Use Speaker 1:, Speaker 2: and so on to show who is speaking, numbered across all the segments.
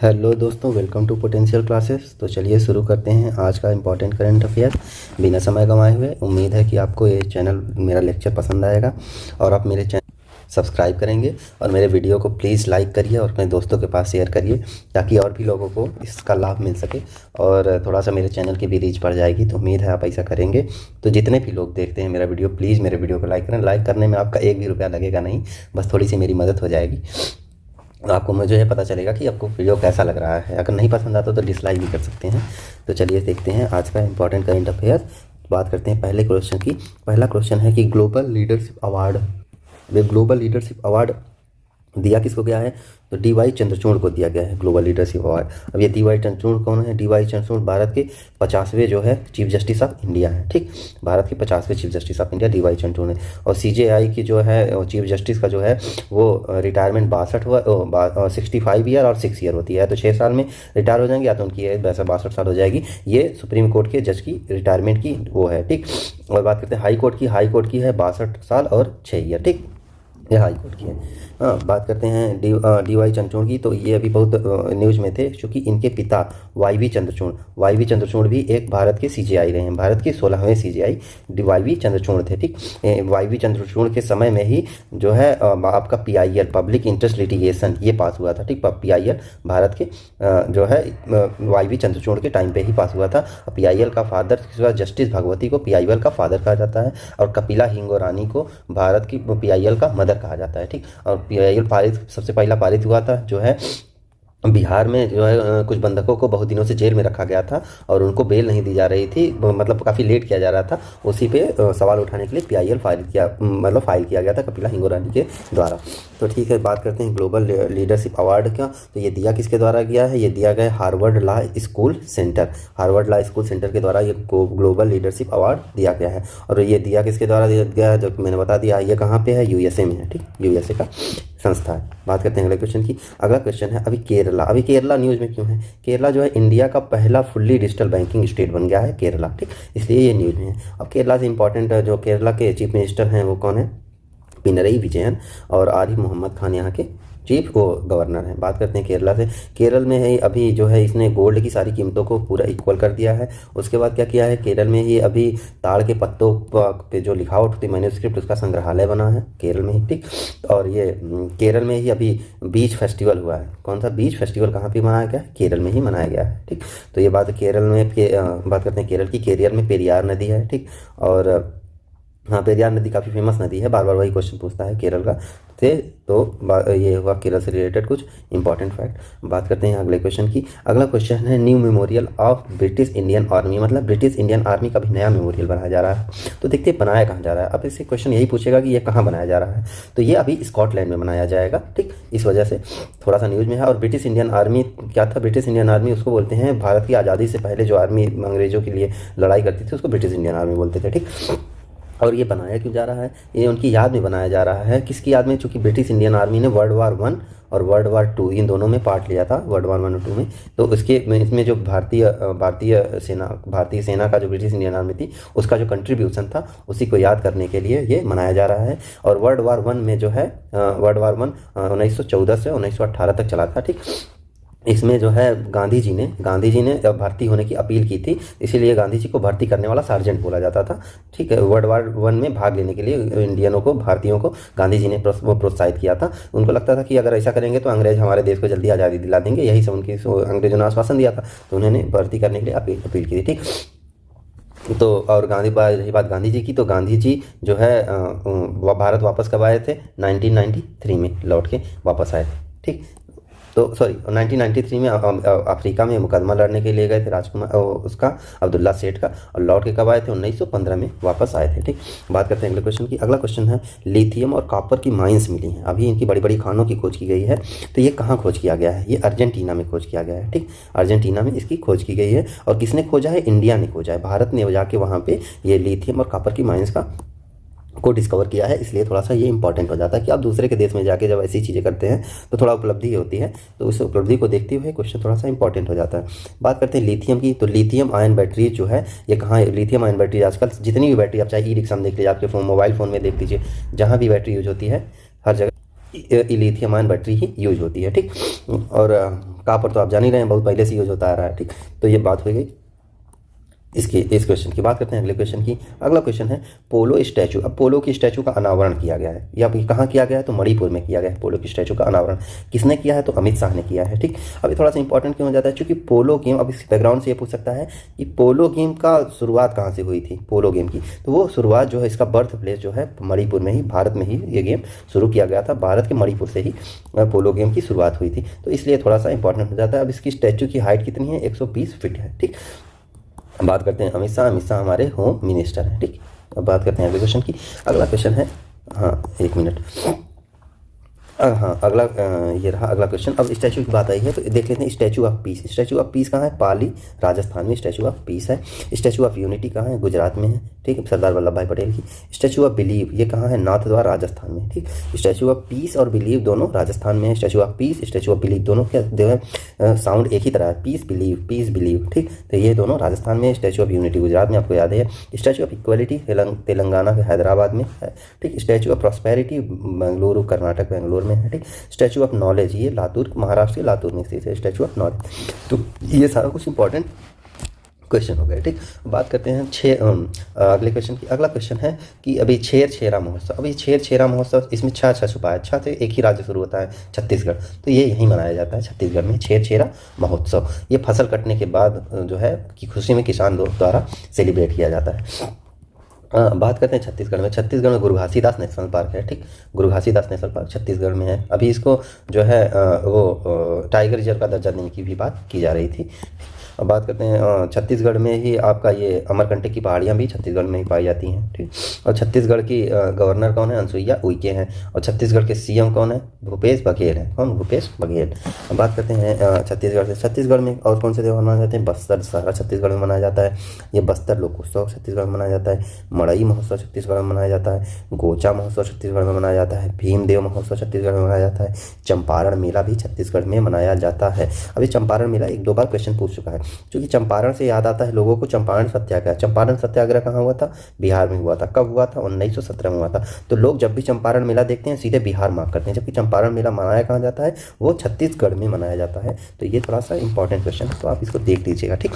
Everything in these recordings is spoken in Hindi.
Speaker 1: हेलो दोस्तों, वेलकम टू पोटेंशियल क्लासेस। तो चलिए शुरू करते हैं आज का इम्पॉर्टेंट करंट अफेयर बिना समय गंवाए हुए। उम्मीद है कि आपको ये चैनल मेरा लेक्चर पसंद आएगा और आप मेरे चैनल सब्सक्राइब करेंगे और मेरे वीडियो को प्लीज़ लाइक करिए और अपने दोस्तों के पास शेयर करिए ताकि और भी लोगों को इसका लाभ मिल सके और थोड़ा सा मेरे चैनल की भी रीच बढ़ जाएगी। तो उम्मीद है आप ऐसा करेंगे। तो जितने भी लोग देखते हैं मेरा वीडियो, प्लीज़ मेरे वीडियो को लाइक करें। लाइक करने में आपका एक भी रुपया लगेगा नहीं, बस थोड़ी सी मेरी मदद हो जाएगी। आपको मुझे ये पता चलेगा कि आपको वीडियो कैसा लग रहा है। अगर नहीं पसंद आता तो डिसलाइक भी कर सकते हैं। तो चलिए देखते हैं आज का इंपॉर्टेंट करंट अफेयर। बात करते हैं पहले क्वेश्चन की। पहला क्वेश्चन है कि ग्लोबल लीडरशिप अवार्ड, वे ग्लोबल लीडरशिप अवार्ड दिया किसको गया है? तो डी.वाई. चंद्रचूड़ को दिया गया है ग्लोबल लीडरशिप अवार्ड। अब ये डी.वाई. चंद्रचूड़ कौन है? डी.वाई. चंद्रचूड़ भारत के 50वें जो है चीफ जस्टिस ऑफ इंडिया है। ठीक, भारत के 50वें chief justice of India D Y. Chandrachud है। और सीजेआई की जो है चीफ जस्टिस का जो है वो रिटायरमेंट 65 ईयर और 6 ईयर होती है। तो 6 साल में रिटायर हो जाएंगे या तो उनकी एज 62 साल हो जाएगी। ये सुप्रीम कोर्ट के जज की रिटायरमेंट की वो है। ठीक, और बात करते हैं हाई कोर्ट की। हाई कोर्ट की है 62 साल और 6 ईयर। ठीक, ये हाई कोर्ट की है। हाँ, बात करते हैं डी.वाई. चंद्रचूड़ की। तो ये अभी बहुत न्यूज़ में थे क्योंकि इनके पिता वाई.वी. चंद्रचूड़ भी एक भारत के सीजेआई रहे हैं। भारत के 16वें सीजेआई वाई.वी. चंद्रचूड़ थे। ठीक, वाई.वी. चंद्रचूड़ के समय में ही जो है आपका पीआईएल, पब्लिक इंटरेस्ट लिटिगेशन, ये पास हुआ था। ठीक, पीआईएल भारत के जो है वाई.वी. चंद्रचूड़ के टाइम पे ही पास हुआ था। पीआईएल का फादर जस्टिस भगवती को पीआईएल का फादर कहा जाता है और कपिला हिंगोरानी को भारत की पीआईएल का मदर कहा जाता है। ठीक, और पीआईएल पारित सबसे पहला पारित हुआ था जो है बिहार में। जो है कुछ बंधकों को बहुत दिनों से जेल में रखा गया था और उनको बेल नहीं दी जा रही थी, मतलब काफ़ी लेट किया जा रहा था। उसी पे सवाल उठाने के लिए पीआईएल फाइल किया गया था कपिला हिंगोरानी के द्वारा। तो ठीक है, बात करते हैं ग्लोबल लीडरशिप अवार्ड का। तो ये दिया किसके द्वारा गया है? ये दिया गया Harvard law school centre. Harvard law school centre के द्वारा ये ग्लोबल लीडरशिप अवार्ड दिया गया है। और ये दिया किसके द्वारा दिया गया है? जो मैंने बता दिया, ये कहाँ पे है? यूएसए में है। ठीक, यूएसए का संस्था है। बात करते हैं अगले क्वेश्चन की। अगला क्वेश्चन है अभी केरला न्यूज़ में क्यों है? केरला जो है इंडिया का पहला फुल्ली डिजिटल बैंकिंग स्टेट बन गया है केरला। ठीक, इसलिए ये न्यूज़ में है। अब केरला से इंपॉर्टेंट जो केरला के चीफ मिनिस्टर हैं वो कौन है? पिनरई विजयन और आरिफ मोहम्मद खान यहाँ के चीफ गवर्नर हैं। बात करते हैं केरला से। केरल में है अभी जो है इसने गोल्ड की सारी कीमतों को पूरा इक्वल कर दिया है। उसके बाद क्या किया है? केरल में ही अभी ताड़ के पत्तों पे जो लिखावट होती है मैन्युस्क्रिप्ट, उसका संग्रहालय बना है केरल में ही। ठीक, और ये केरल में ही अभी बीच फेस्टिवल हुआ है। कौन सा बीच फेस्टिवल कहाँ पे मनाया गया? केरल में ही मनाया गया है। ठीक, तो ये बात केरल में बात करते हैं केरल की। केरल में पेरियार नदी है। ठीक, और हाँ, पेरियार नदी काफ़ी फेमस नदी है। बार बार वही क्वेश्चन पूछता है केरल का से। तो ये हुआ केरल से रिलेटेड कुछ इंपॉर्टेंट फैक्ट। बात करते हैं अगले क्वेश्चन की। अगला क्वेश्चन है new memorial of British Indian army, मतलब ब्रिटिश इंडियन आर्मी का भी नया मेमोरियल बनाया जा रहा है। तो देखते हैं बनाया कहाँ जा रहा है। अब इससे क्वेश्चन यही पूछेगा कि ये कहाँ बनाया जा रहा है। तो ये अभी स्कॉटलैंड में बनाया जाएगा। ठीक, इस वजह से थोड़ा सा न्यूज़ में है। और ब्रिटिश इंडियन आर्मी क्या था? ब्रिटिश इंडियन आर्मी उसको बोलते हैं, भारत की आज़ादी से पहले जो आर्मी अंग्रेजों के लिए लड़ाई करती थी उसको ब्रिटिश इंडियन आर्मी बोलते थे। ठीक, और ये बनाया क्यों जा रहा है? ये उनकी याद में बनाया जा रहा है। किसकी याद में? चूँकि ब्रिटिश इंडियन आर्मी ने वर्ल्ड वार 1 और वर्ल्ड वार 2 इन दोनों में पार्ट लिया था, वर्ल्ड वार 1 और 2 में। तो इसमें जो भारतीय सेना का जो ब्रिटिश इंडियन आर्मी थी उसका जो कंट्रीब्यूशन था उसी को याद करने के लिए ये मनाया जा रहा है। और वर्ल्ड वार 1 में जो है वर्ल्ड वार 1 1914 से 1918 तक चला था। ठीक, इसमें जो है गांधी जी ने भर्ती होने की अपील की थी, इसीलिए गांधी जी को भर्ती करने वाला सार्जेंट बोला जाता था। ठीक है, वर्ल्ड वार 1 में भाग लेने के लिए भारतीयों को गांधी जी ने प्रोत्साहित किया था। उनको लगता था कि अगर ऐसा करेंगे तो अंग्रेज हमारे देश को जल्दी आज़ादी दिला देंगे। यही सब अंग्रेजों ने आश्वासन दिया था, तो उन्होंने भर्ती करने के लिए अपील की थी। ठीक, तो और रही बात गांधी जी की, तो गांधी जी जो है भारत वापस कब आए थे? 1993 में लौट के वापस आए थे। ठीक, तो 1993 में अफ्रीका में मुकदमा लड़ने के लिए गए थे राजकुमार उसका अब्दुल्ला सेठ का, और लौट के कब आए थे? 1915 में वापस आए थे। ठीक, बात करते हैं अगले क्वेश्चन की। अगला क्वेश्चन है लिथियम और कॉपर की माइंस मिली हैं। अभी इनकी बड़ी बड़ी खानों की खोज की गई है। तो ये कहाँ खोज किया गया है? ये अर्जेंटीना में खोज किया गया है। ठीक, अर्जेंटीना में इसकी खोज की गई है। और किसने खोजा है? इंडिया ने खोजा है। भारत ने जाके वहाँ पे ये लिथियम और कॉपर की माइंस को डिस्कवर किया है। इसलिए थोड़ा सा ये इंपॉर्टेंट हो जाता है कि आप दूसरे के देश में जाके जब ऐसी चीज़ें करते हैं तो थोड़ा उपलब्धि होती है, तो उस उपलब्धि को देखते हुए क्वेश्चन थोड़ा सा इंपॉर्टेंट हो जाता है। बात करते हैं लिथियम की। तो लिथियम आयन बैटरी जो है ये कहाँ है? लिथियम आयन बैटरी आजकल जितनी भी बैटरी आप चाहे ई रिक्शा में देख लीजिए, आपके मोबाइल फ़ोन में देख लीजिए, जहाँ भी बैटरी यूज होती है हर जगह लिथियम आयन बैटरी ही यूज होती है, ठीक। और कॉपर तो आप जान ही रहे हैं, बहुत पहले से यूज होता आ रहा है, ठीक। तो ये बात हो गई इसकी। इस क्वेश्चन की बात करते हैं अगले क्वेश्चन की। अगला क्वेश्चन है पोलो स्टैचू। अब पोलो की स्टैचू का अनावरण किया गया है, या कहाँ किया गया है, तो मणिपुर में किया गया है। पोलो की स्टैचू का अनावरण किसने किया है, तो अमित शाह ने किया है, ठीक। अभी थोड़ा सा इंपॉर्टेंट क्यों हो जाता है, क्योंकि पोलो गेम, अब इस बैकग्राउंड से ये पूछ सकता है कि पोलो गेम का शुरुआत कहाँ से हुई थी, पोलो गेम की। तो वो शुरुआत जो है, इसका बर्थ प्लेस जो है मणिपुर में ही, भारत में ही ये गेम शुरू किया गया था। भारत के मणिपुर से ही पोलो गेम की शुरुआत हुई थी, तो इसलिए थोड़ा सा इंपॉर्टेंट हो जाता है। अब इसकी स्टैचू की हाइट कितनी है, 120 फीट है, ठीक। अब बात करते हैं अमित शाह। अमित शाह हमारे होम मिनिस्टर हैं, ठीक। अब बात करते हैं अगले क्वेश्चन की। अगला क्वेश्चन है, हाँ एक मिनट, हाँ अगला ये रहा अगला क्वेश्चन। अब स्टैचू की बात आई है तो देख लेते हैं statue of peace. Statue of peace कहाँ है, पाली राजस्थान में स्टैचू ऑफ पीस है। स्टैचू ऑफ यूनिटी कहाँ है, गुजरात में है, ठीक है, सरदार वल्लभ भाई पटेल की। स्टैचू ऑफ बिलीव ये कहाँ है, नाथद्वारा राजस्थान में, ठीक। स्टैचू ऑफ पीस और बिलीव दोनों राजस्थान में है। Statue of peace, statue of believe दोनों क्या जो है साउंड एक ही तरह है, पीस बिलीव, ठीक। तो ये दोनों राजस्थान में। स्टैचू ऑफ यूनिटी गुजरात में, आपको याद है। स्टैचू ऑफ इक्वलिटी तेलंगाना के हैदराबाद में है, ठीक। Statue of prosperity Bengaluru Karnataka Bangalore में है, ठीक। स्टैचू ऑफ नॉलेज ये लातूर महाराष्ट्र के लातूर में स्थित है, स्टैचू ऑफ नॉलेज। तो ये सारा कुछ इंपॉर्टेंट क्वेश्चन हो गए, ठीक। बात करते हैं अगले क्वेश्चन की। अगला क्वेश्चन है कि अभी छेरा महोत्सव। अभी छेरा महोत्सव, इसमें छा छुपा है। छा से एक ही राज्य शुरू होता है, छत्तीसगढ़, तो ये यहीं मनाया जाता है छत्तीसगढ़ में छेरा महोत्सव। ये फसल कटने के बाद जो है कि खुशी में किसान लोग द्वारा सेलिब्रेट किया जाता है। बात करते हैं छत्तीसगढ़ में। छत्तीसगढ़ में गुरु घासीदास नेशनल पार्क है, ठीक। गुरु घासीदास नेशनल पार्क छत्तीसगढ़ में है। अभी इसको जो है वो टाइगर रिजर्व का दर्जा देने की भी बात की जा रही थी। अब बात करते हैं छत्तीसगढ़ में ही आपका ये अमरकंटक की पहाड़ियाँ भी छत्तीसगढ़ में ही पाई जाती हैं, ठीक। और छत्तीसगढ़ की गवर्नर कौन है, अनसुईया उइके हैं। और छत्तीसगढ़ के सीएम कौन है, भूपेश बघेल है। कौन, भूपेश बघेल। अब बात करते हैं छत्तीसगढ़ से। छत्तीसगढ़ में और कौन से त्यौहार मनाए जाते हैं, बस्तर दशहरा छत्तीसगढ़ में मनाया जाता है। ये बस्तर लोकोत्सव छत्तीसगढ़ में मनाया जाता है। मड़ई महोत्सव छत्तीसगढ़ में मनाया जाता है। गोचा महोत्सव छत्तीसगढ़ में मनाया जाता है। भीमदेव महोत्सव छत्तीसगढ़ में मनाया जाता है। चंपारण मेला भी छत्तीसगढ़ में मनाया जाता है। अभी चंपारण मेला एक दो बार क्वेश्चन पूछ चुका है, क्योंकि चंपारण से याद आता है लोगों को चंपारण सत्याग्रह। चंपारण सत्याग्रह कहाँ हुआ था, बिहार में हुआ था। कब हुआ था, 1917 में हुआ था। तो लोग जब भी चंपारण मेला देखते हैं सीधे बिहार मार्क करते हैं, जबकि चंपारण मेला मनाया कहाँ जाता है, वो छत्तीसगढ़ में मनाया जाता है। तो ये थोड़ा सा इंपॉर्टेंट क्वेश्चन है, तो आप इसको देख लीजिएगा, ठीक,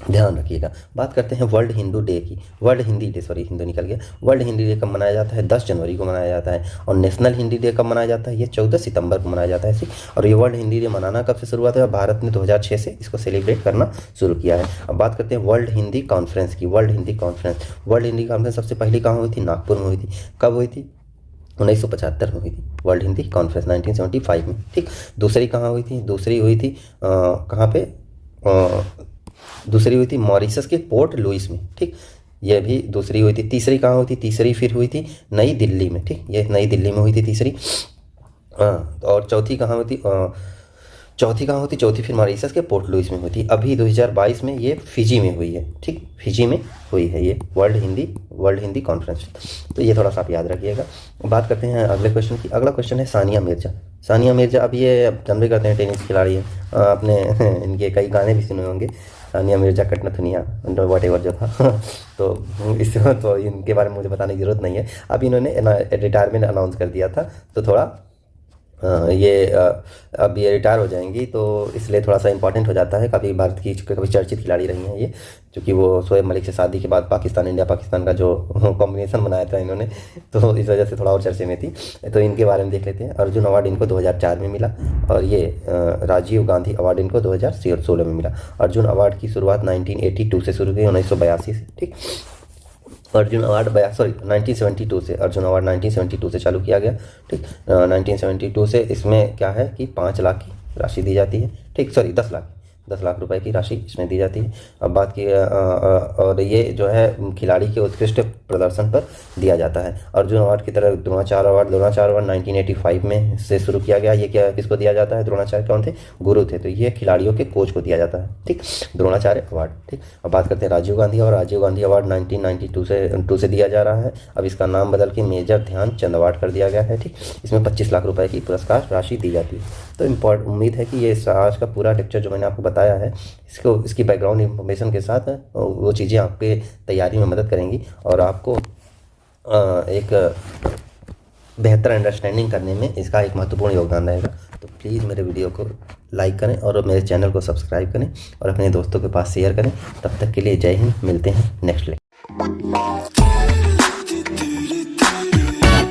Speaker 1: ध्यान रखिएगा। बात करते हैं वर्ल्ड हिंदू डे की। World Hindi day, sorry Hindu निकल गया। वर्ल्ड हिंदी डे कब मनाया जाता है, 10 जनवरी को मनाया जाता है। और नेशनल हिंदी डे कब मनाया जाता है, ये 14 सितंबर को मनाया जाता है, ठीक। और ये वर्ल्ड हिंदी डे मनाना कब से शुरुआत हुआ, भारत ने 2006 से इसको सेलिब्रेट करना शुरू किया है। अब बात करते हैं वर्ल्ड हिंदी कॉन्फ्रेंस की। वर्ल्ड हिंदी कॉन्फ्रेंस सबसे पहली कहाँ हुई थी, नागपुर में हुई थी। कब हुई थी, 1975 में हुई थी वर्ल्ड हिंदी कॉन्फ्रेंस, 1975 में, ठीक। दूसरी कहाँ हुई थी, दूसरी हुई थी कहाँ पे, दूसरी हुई थी मॉरिशस के पोर्ट लुइस में, ठीक। ये भी दूसरी हुई थी। तीसरी कहाँ हुई थी, तीसरी फिर हुई थी नई दिल्ली में, ठीक। ये नई दिल्ली में हुई थी तीसरी। और चौथी कहाँ हुई थी, चौथी फिर मॉरिशस के पोर्ट लुइस में हुई थी। अभी 2022 में ये फिजी में हुई है, ठीक, फिजी में हुई है ये वर्ल्ड हिंदी कॉन्फ्रेंस। तो ये थोड़ा सा आप याद रखिएगा। बात करते हैं अगले क्वेश्चन की। अगला क्वेश्चन है सानिया मिर्जा। सानिया मिर्जा, अब ये जानते करते हैं टेनिस खिलाड़ी है, आपने इनके कई गाने भी सुने होंगे, सानिया मिर्जा कटनथुनिया वट एवर जो था तो इससे तो इनके बारे में मुझे बताने की ज़रूरत नहीं है। अब इन्होंने रिटायरमेंट अनाउंस कर दिया था, तो थोड़ा अब ये रिटायर हो जाएंगी, तो इसलिए थोड़ा सा इंपॉर्टेंट हो जाता है। काफ़ी भारत की कभी चर्चित खिलाड़ी रही हैं ये, क्योंकि वो शोएब मलिक से शादी के बाद इंडिया पाकिस्तान का जो कॉम्बिनेशन बनाया था इन्होंने, तो इस वजह से थोड़ा और चर्चे में थी। तो इनके बारे में देख लेते हैं। अर्जुन अवार्ड इनको 2004 में मिला, और ये राजीव गांधी अवार्ड इनको 2016 में मिला। अर्जुन अवार्ड की शुरुआत 1982 से शुरू हुई, 1982 से, ठीक। अर्जुन अवार्ड 1972 से, अर्जुन अवार्ड 1972 से चालू किया गया, ठीक। 1972 से इसमें क्या है कि 5 लाख की राशि दी जाती है, ठीक, सॉरी 10 लाख रुपए की राशि इसमें दी जाती है। अब बात की और ये जो है खिलाड़ी के उत्कृष्ट प्रदर्शन पर दिया जाता है। अर्जुन अवार्ड की तरह द्रोणाचार्य अवार्ड 1985 में से शुरू किया गया। ये क्या किसको दिया जाता है, द्रोणाचार्य कौन थे, गुरु थे, तो ये खिलाड़ियों के कोच को दिया जाता है, ठीक, द्रोणाचार्य अवार्ड, ठीक। अब बात करते हैं राजीव गांधी अवार्ड 1992 से दिया जा रहा है। अब इसका नाम बदल के मेजर ध्यानचंद अवार्ड कर दिया गया है, ठीक। इसमें 25 लाख रुपए की पुरस्कार राशि दी जाती है। तो उम्मीद है कि ये आज का पूरा लेक्चर जो मैंने आपको बताया है, इसकी बैकग्राउंड इंफॉर्मेशन के साथ वो चीज़ें आपके तैयारी में मदद करेंगी, और आपको एक बेहतर अंडरस्टैंडिंग करने में इसका एक महत्वपूर्ण योगदान रहेगा। तो प्लीज़ मेरे वीडियो को लाइक करें और मेरे चैनल को सब्सक्राइब करें और अपने दोस्तों के पास शेयर करें। तब तक के लिए जय हिंद, मिलते हैं नेक्स्ट लेक्चर।